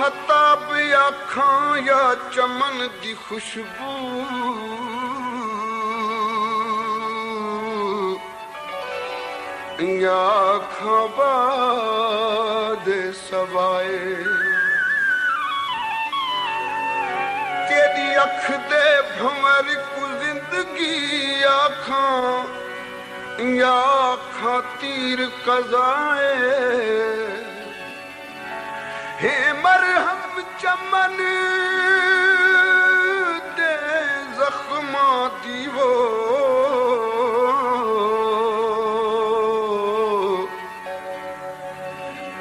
महताब आखां या चमन दी खुशबू या खाबाद सवाए तेरी अख दे भंवर को जिंदगी आखां या खातिर कज़ाए हे मरहम चमन दे जख्मा दीवो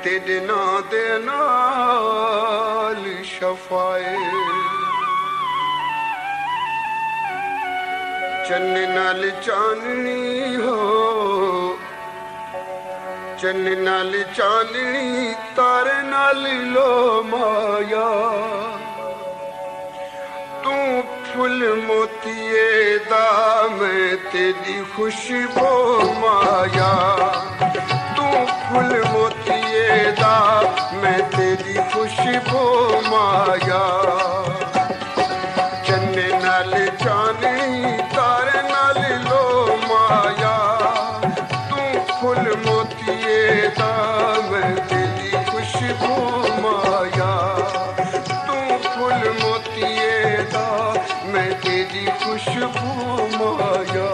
तेरे ना दे नाल शफाए चन्ने नाल चांदनी हो चन्ने नाल चांदनी तारे नाल लो माया तू फुल मोतिये दा मैं तेरी खुशबू माया तू फुल मोतिये दा मैं तेरी खुशबू माया चन्ने नाल चांदनी तारे नाल लो माया तू फुल मोतिये दा मैं तेरी खुशबू माया तू फुल मोतिये दा मैं तेरी खुशबू माया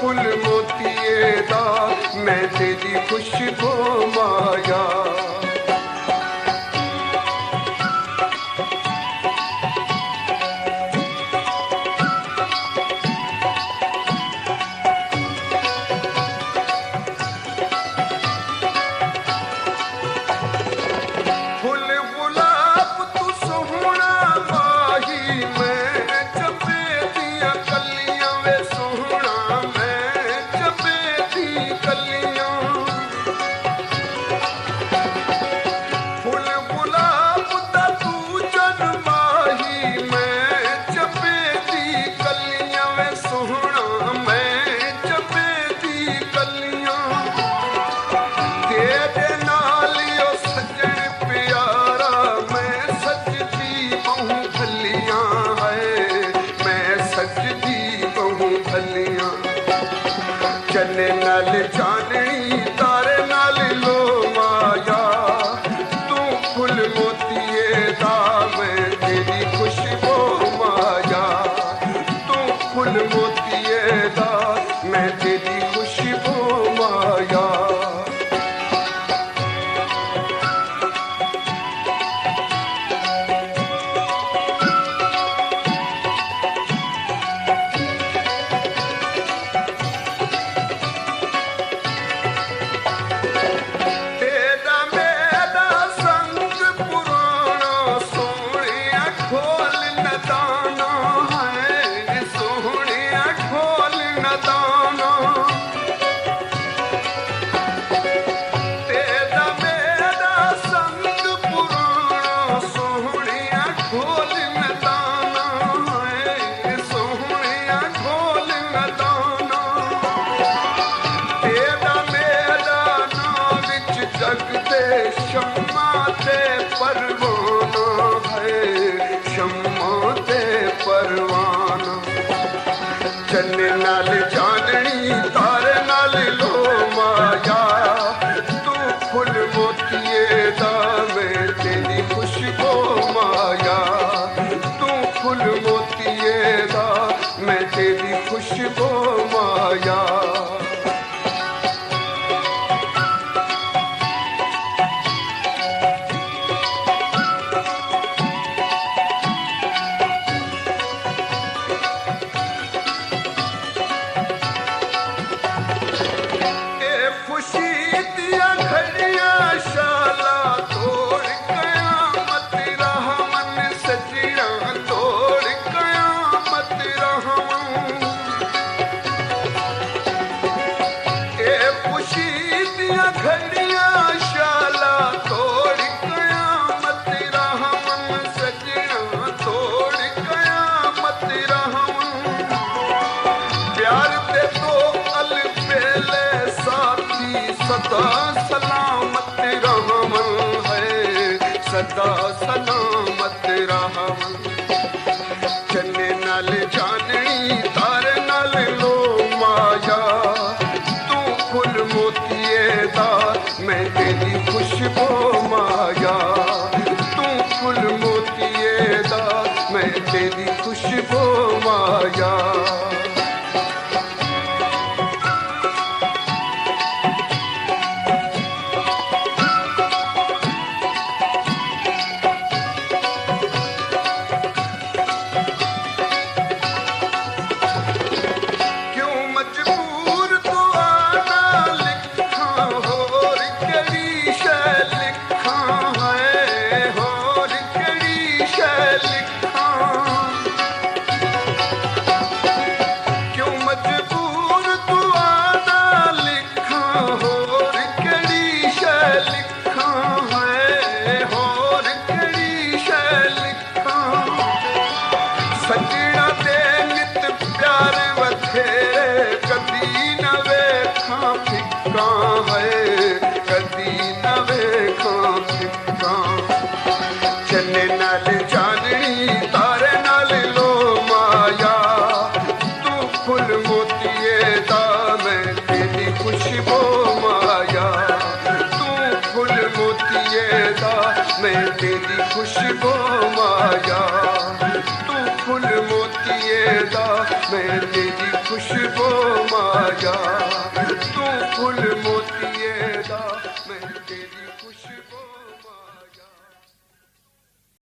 फुल मोतीए दा मैं तेरी खुशबू माया चने नाल चाननी तारे नाल लो माया तू फुल मोतीए दा मैं तेरी खुशबू माया तू फुल मोतीए दा मैं तेरी खुशबू माया शम्मा ते परवाना है शम्मा ते परवाना चन्ने नाल चाननी तारे नाल लो माया तू फुल मोतीए दा मैं तेरी खुशबू माया तू फुल मोतीए दा मैं तेरी खुशबू माया सदा सलामत रहमन है सदा सलामत रहमन चन्ने नाल चाननी तारे नाल लो माया तू फुल मोतीए दा मैं तेरी खुशबू माया तू फुल मोतीए दा मैं तेरी खुशबू माया चन्ने नाल चाननी तारे नाल लो माया तू फुल मोतीए दा मैं तेरी खुशबू माया तू फुल मोतीए दा मैं तेरी खुशबू माया तू फुल मोतीए दा मैं